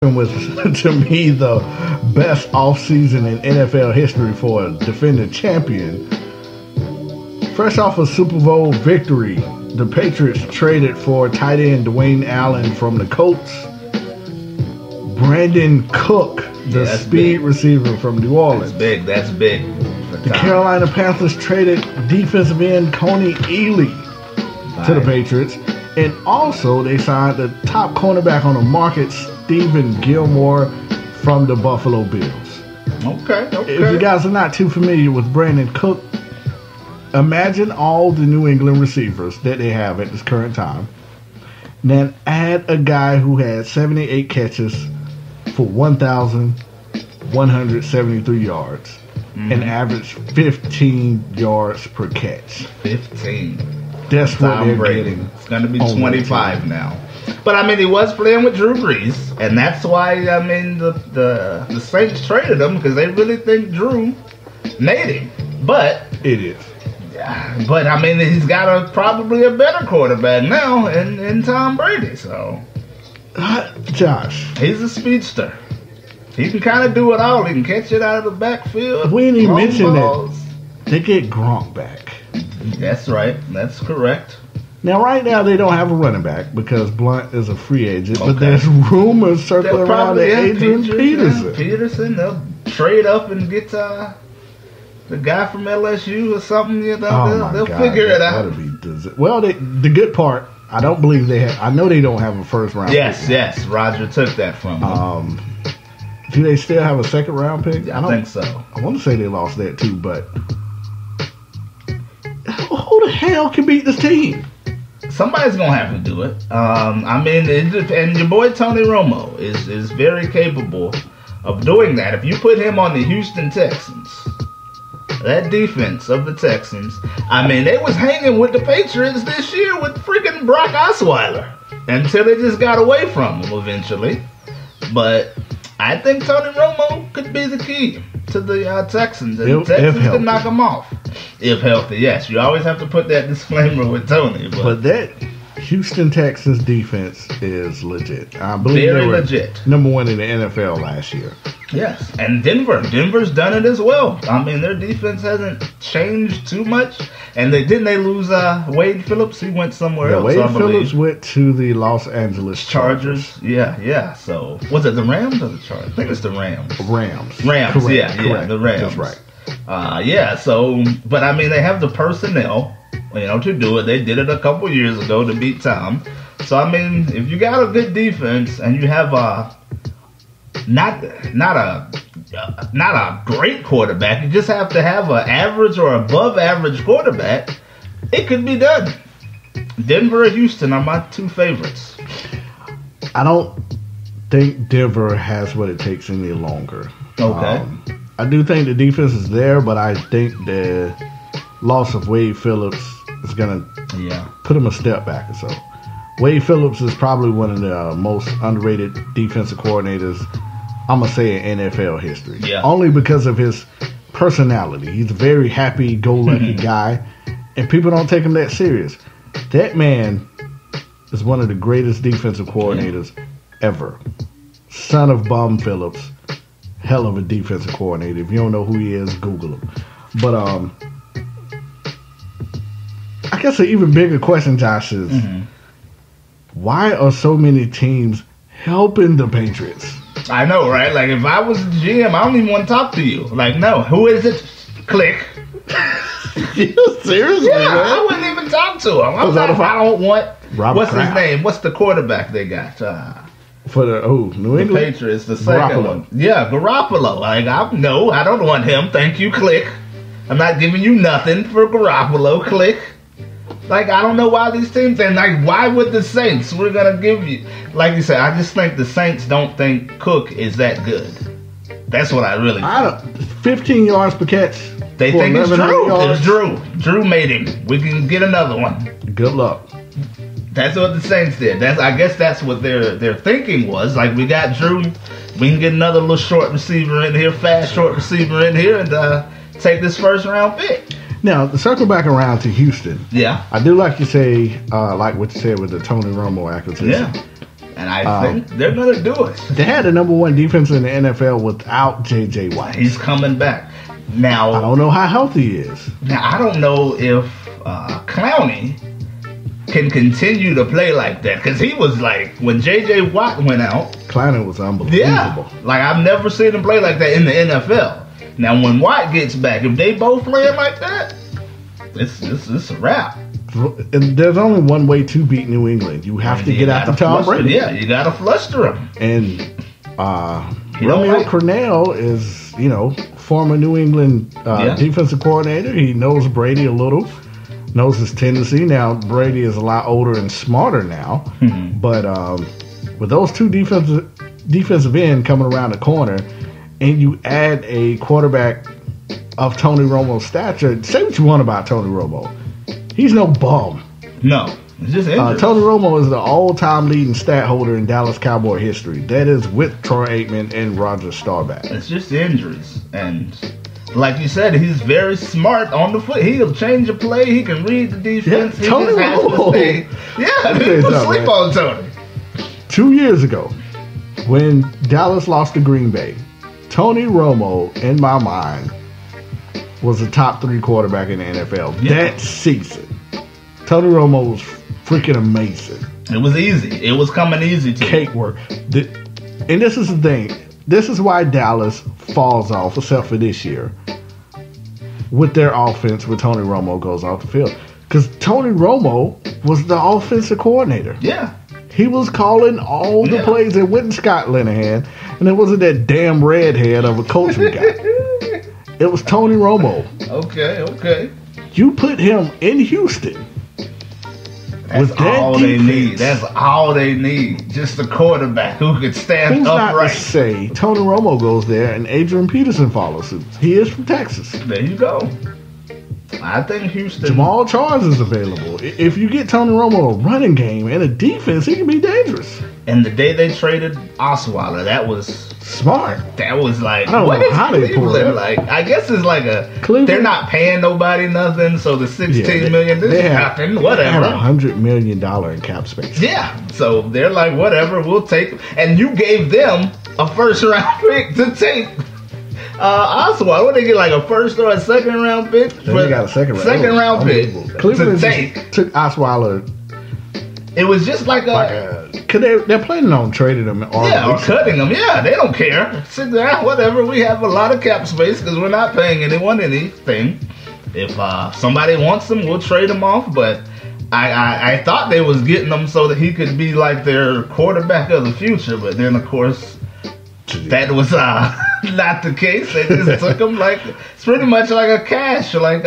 was to me the best offseason in NFL history for a defending champion. Fresh off a Super Bowl victory, the Patriots traded for tight end Dwayne Allen from the Colts, Brandon Cook, the speed receiver from New Orleans. That's big. The Carolina Panthers traded defensive end Coney Ealy to the Patriots, and also they signed the top cornerback on the market, Stephen Gilmore, from the Buffalo Bills. Okay. If you guys are not too familiar with Brandon Cook, imagine all the New England receivers that they have at this current time. Then add a guy who had 78 catches for 1,173 yards and averaged 15 yards per catch. 15. That's what they're getting. It's going to be 25 now. But, I mean, he was playing with Drew Brees, and that's why, I mean, the Saints traded him because they really think Drew made him. But it is. But, I mean, he's got probably a better quarterback now in Tom Brady, so. Josh. He's a speedster. He can kind of do it all. He can catch it out of the backfield. We didn't even mention that they get Gronk back. That's right. That's correct. Now, right now, they don't have a running back because Blunt is a free agent, but there's rumors circling around that Adrian Peterson. They'll trade up and get the guy from LSU or something. You know, they'll figure it out. Well, the good part, I don't believe they have. I know they don't have a first round pick. Yes. Roger took that from them. Do they still have a second round pick? I think so. I want to say they lost that too, but who the hell can beat this team? Somebody's gonna have to do it. I mean, and your boy Tony Romo is very capable of doing that. If you put him on the Houston Texans, that defense of the Texans, I mean, they was hanging with the Patriots this year with freaking Brock Osweiler until they just got away from him eventually. But I think Tony Romo could be the key to the Texans, and the Texans can knock them off. If healthy, yes. You always have to put that disclaimer with Tony. But that Houston Texans defense is legit. I believe very they were legit. Number one in the NFL last year. Yes, and Denver's done it as well. I mean, their defense hasn't changed too much. And they lose Wade Phillips. He went somewhere else. Wade Phillips went to the Los Angeles Chargers. Yeah. So was it the Rams or the Chargers? I think it's the Rams. Rams. Correct. Yeah, the Rams. That's right. So, but I mean, they have the personnel, to do it. They did it a couple years ago to beat Tom. So I mean, if you got a good defense and you have not a great quarterback, you just have to have an average or above average quarterback, it could be done. Denver or Houston are my two favorites. I don't think Denver has what it takes any longer. Okay. I do think the defense is there, but I think the loss of Wade Phillips is going to put him a step back or so. Wade Phillips is probably one of the most underrated defensive coordinators, I'm going to say, in NFL history. Yeah. Only because of his personality. He's a very happy-go-lucky guy, and people don't take him that serious. That man is one of the greatest defensive coordinators ever. Son of Bum Phillips. Hell of a defensive coordinator. If you don't know who he is, Google him. But I guess an even bigger question, Josh, is why are so many teams helping the Patriots? I know, right? Like, if I was the GM, I don't even want to talk to you. Like, no, who is it? Click. Seriously, yeah, man? I wouldn't even talk to him. I don't want. What's Kraft. His name? What's the quarterback they got? For the New England? The Patriots, the second one. Yeah, Garoppolo. Like, I don't want him. Thank you, click. I'm not giving you nothing for Garoppolo, click. Like, I don't know why these teams, and like, why would the Saints, we're going to give you, like you said, I just think the Saints don't think Cook is that good. That's what I really think. 15 yards per catch. They think it's Drew. It's Drew. Drew made him. We can get another one. Good luck. That's what the Saints did. I guess that's what their thinking was. Like, we got Drew, we can get another little short receiver in here, fast short receiver in here, and take this first round pick. Now, to circle back around to Houston. Yeah. I do like you say, like what you said with the Tony Romo acquisition. Yeah. And I think they're going to do it. They had the number one defense in the NFL without J.J. Watt. He's coming back. Now, I don't know how healthy he is. Now, I don't know if Clowney can continue to play like that. Because he was like, when J.J. Watt went out. Clowney was unbelievable. Yeah. Like, I've never seen him play like that in the NFL. Now, when Watt gets back, if they both playing like that, it's a wrap. And there's only one way to beat New England. You have to get after Tom Brady. Yeah, you got to fluster him. And Romeo Crennel is, former New England defensive coordinator. He knows Brady a little, knows his tendency. Now, Brady is a lot older and smarter now. Mm-hmm. But with those two defensive end coming around the corner, and you add a quarterback of Tony Romo's stature, say what you want about Tony Romo. He's no bum. No. It's just injuries. Tony Romo is the all-time leading stat holder in Dallas Cowboy history. That is with Troy Aikman and Roger Staubach. It's just injuries. And like you said, he's very smart on the foot. He'll change a play. He can read the defense. Yeah, Tony Romo. People sleep on Tony. 2 years ago, when Dallas lost to Green Bay, Tony Romo, in my mind, was a top 3 quarterback in the NFL. Yeah. That season, Tony Romo was freaking amazing. It was easy. It was coming easy to cake work. And this is the thing. This is why Dallas falls off, except for this year, with their offense when Tony Romo goes off the field. Because Tony Romo was the offensive coordinator. Yeah. He was calling all the plays. It wasn't Scott Linehan, and it wasn't that damn redhead of a coach we got. It was Tony Romo. Okay. You put him in Houston. That's all they need. That's all they need. Just a quarterback who could stand upright. Who's not to say Tony Romo goes there and Adrian Peterson follows suit? He is from Texas. There you go. I think Houston. Jamal Charles is available. If you get Tony Romo a running game and a defense, he can be dangerous. And the day they traded Osweiler, that was smart. That was like, I don't know how they pulled it. Like, I guess it's like Cleveland, they're not paying nobody nothing, so the $16 million this happened, whatever. They had $100 million in cap space. Yeah, so they're like, whatever, we'll take. And you gave them a first round pick to take. Osweiler, what they get, like a first or a second round pick? They got a second round pick. Cleveland took Osweiler. It was just like a. Cause they're planning on trading him or cutting him. Yeah, they don't care. Sit down, whatever. We have a lot of cap space because we're not paying anyone anything. If somebody wants them, we'll trade them off. But I thought they was getting him so that he could be like their quarterback of the future. But then, of course, that was not the case. They just took him like it's pretty much like a cash. Like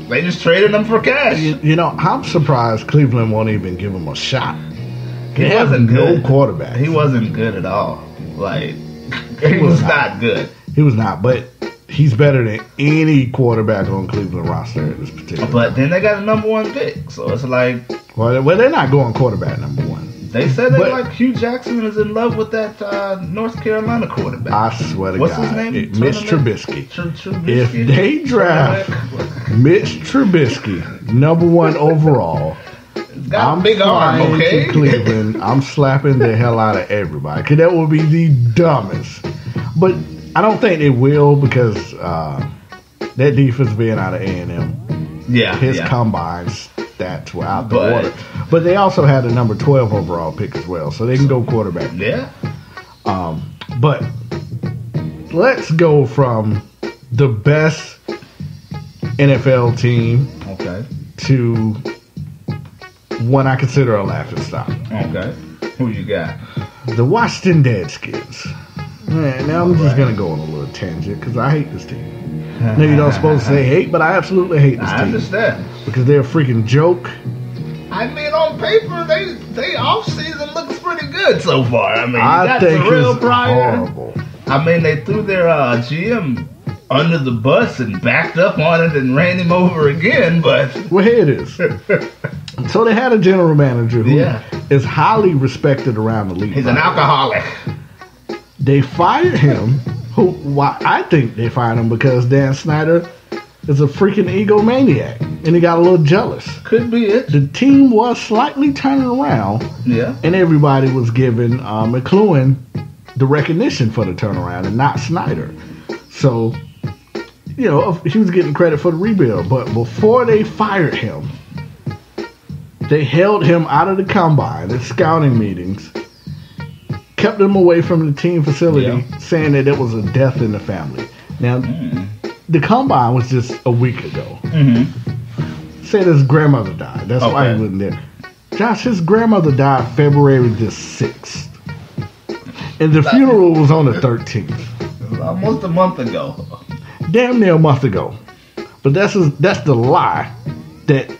they just traded him for cash. I'm surprised Cleveland won't even give him a shot. He wasn't good. No quarterback. He wasn't good at all. Like he was not good. He was not, but he's better than any quarterback on Cleveland roster at this particular. But then they got a number 1 pick, so it's like. Well, they're not going quarterback number 1. They said that like Hugh Jackson is in love with that North Carolina quarterback. I swear to God. What's his name? Mitch Trubisky. Trubisky. If they draft Mitch Trubisky, number 1 overall, I'm big arm, okay? To Cleveland, I'm slapping the hell out of everybody. Because that would be the dumbest. But I don't think they will because that defense being out of A&M, his combines stats were out the water. But they also had a number 12 overall pick as well, so they can go quarterback. Yeah. But let's go from the best NFL team to one I consider a laughingstock. Okay. Who you got? The Washington Redskins. Man, now I'm just going to go on a little tangent because I hate this team. No, you don't supposed to say hate, but I absolutely hate this team. I understand. Because they're a freaking joke. I mean, on paper, they off-season looks pretty good so far. I mean, I think Terrell it's horrible. I mean, they threw their GM under the bus and backed up on it and ran him over again, but... Well, here it is. So they had a general manager who is highly respected around the league. He's an alcoholic. They fired him. I think they fired him because Dan Snyder is a freaking egomaniac. and he got a little jealous. Could be it. The team was slightly turning around. Yeah. And everybody was giving McLuhan the recognition for the turnaround and not Snyder. So, he was getting credit for the rebuild. But before they fired him, they held him out of the combine, the scouting meetings, kept him away from the team facility, saying that it was a death in the family. Now, the combine was just a week ago. Said his grandmother died. That's why he wasn't there. Josh, his grandmother died February the 6th. And the funeral was on the 13th. Almost a month ago. Damn near a month ago. But that's the lie that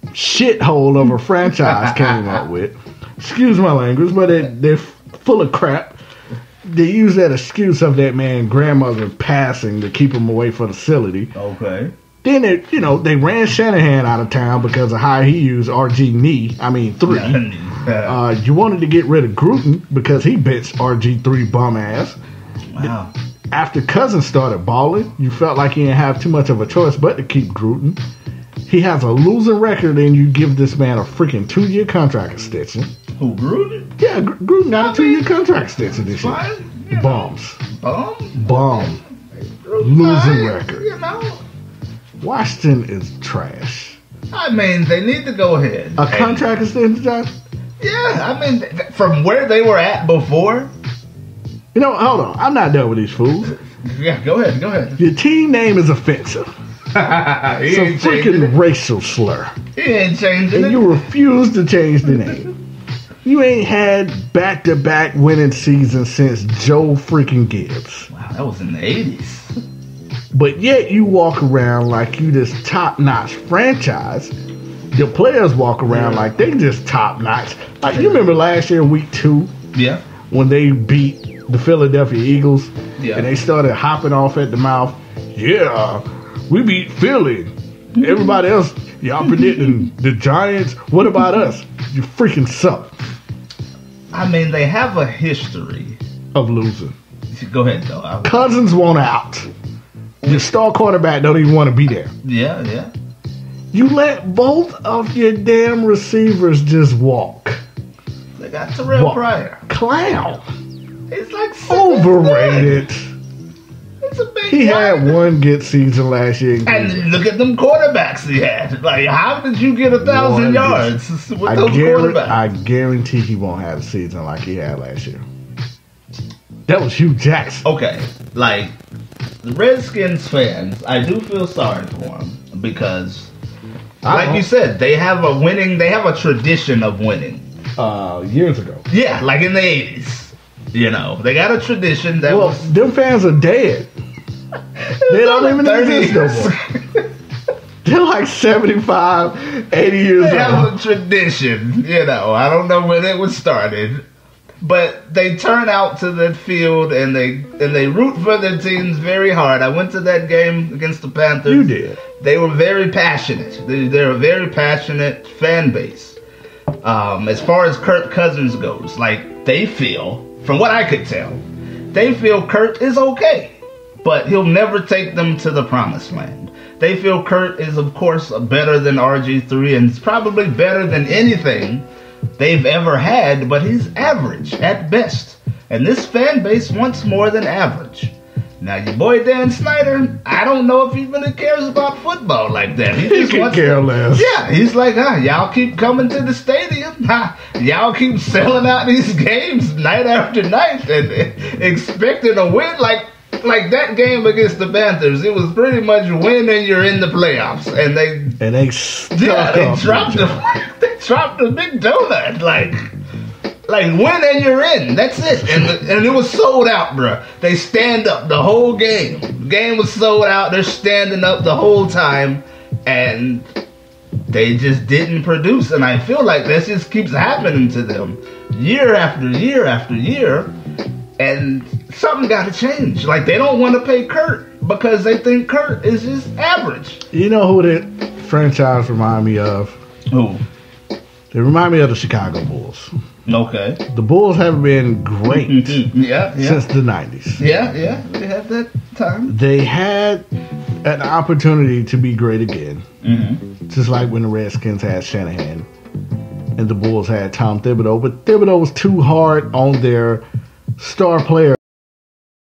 shithole of a franchise came up with. Excuse my language, but they're full of crap. They use that excuse of that man grandmother passing to keep him away from the facility. Okay. Then they ran Shanahan out of town because of how he used RG3. You wanted to get rid of Gruden because he benched RG3 bum ass. Wow. After Cousins started balling, you felt like you didn't have too much of a choice but to keep Gruden. He has a losing record, and you give this man a freaking 2-year contract extension. Who, Gruden? Yeah, Gruden got a 2-year contract extension this year. Bombs. Bomb. Losing record. Washington is trash. I mean, they need to go ahead. A contract extension, Josh? Yeah, I mean, from where they were at before. Hold on. I'm not done with these fools. Yeah, go ahead. Your team name is offensive. It's a freaking racial slur. He ain't changing it. And you refuse to change the name. You ain't had back-to-back winning seasons since Joe freaking Gibbs. Wow, that was in the 80s. But yet you walk around like you this top-notch franchise. Your players walk around like they just top-notch. Like, you remember last year, week 2? Yeah. When they beat the Philadelphia Eagles? Yeah. And they started hopping off at the mouth. Yeah, we beat Philly. Everybody else, y'all predicting the Giants. What about us? You freaking suck. I mean, they have a history of losing. Go ahead, though. Cousins want out. Your star quarterback don't even want to be there. Yeah. You let both of your damn receivers just walk. They got Terrell Pryor. Clown. He's like overrated. It's a big He had one good season last year. And look at them quarterbacks he had. Like, how did you get 1,000 yards with those quarterbacks? I guarantee he won't have a season like he had last year. That was Hugh Jackson. Okay, like, the Redskins fans, I do feel sorry for them because, like you said, they have a tradition of winning. Years ago. Yeah, like in the 80s. They got a tradition that them fans are dead. They don't even exist no more. They're like 75, 80 years old. They have a tradition, I don't know when it was started. But they turn out to the field and they root for their teams very hard. I went to that game against the Panthers. You did. They were very passionate. They're a very passionate fan base. As far as Kirk Cousins goes, like, they feel, from what I could tell, they feel Kurt is okay, but he'll never take them to the promised land. They feel Kurt is, of course, better than RG3 and it's probably better than anything they've ever had, but he's average at best. And this fan base wants more than average. Now, your boy Dan Snyder, I don't know if he really cares about football like that. He just wants care less. Yeah, he's like, y'all keep coming to the stadium. Y'all keep selling out these games night after night and expecting a win. Like that game against the Panthers, it was pretty much win and you're in the playoffs. And they dropped the big donut. Like win and you're in. That's it. And it was sold out, bro. They stand up the whole game. The game was sold out. They're standing up the whole time, and they just didn't produce. And I feel like this just keeps happening to them year after year after year. And something got to change. Like, they don't want to pay Kurt because they think Kurt is just average. You know who that franchise remind me of? Who? They remind me of the Chicago Bulls. Okay. The Bulls have been great yeah. since the 90s. Yeah. They had that time. They had an opportunity to be great again. Just like when the Redskins had Shanahan and the Bulls had Tom Thibodeau. But Thibodeau was too hard on their star player.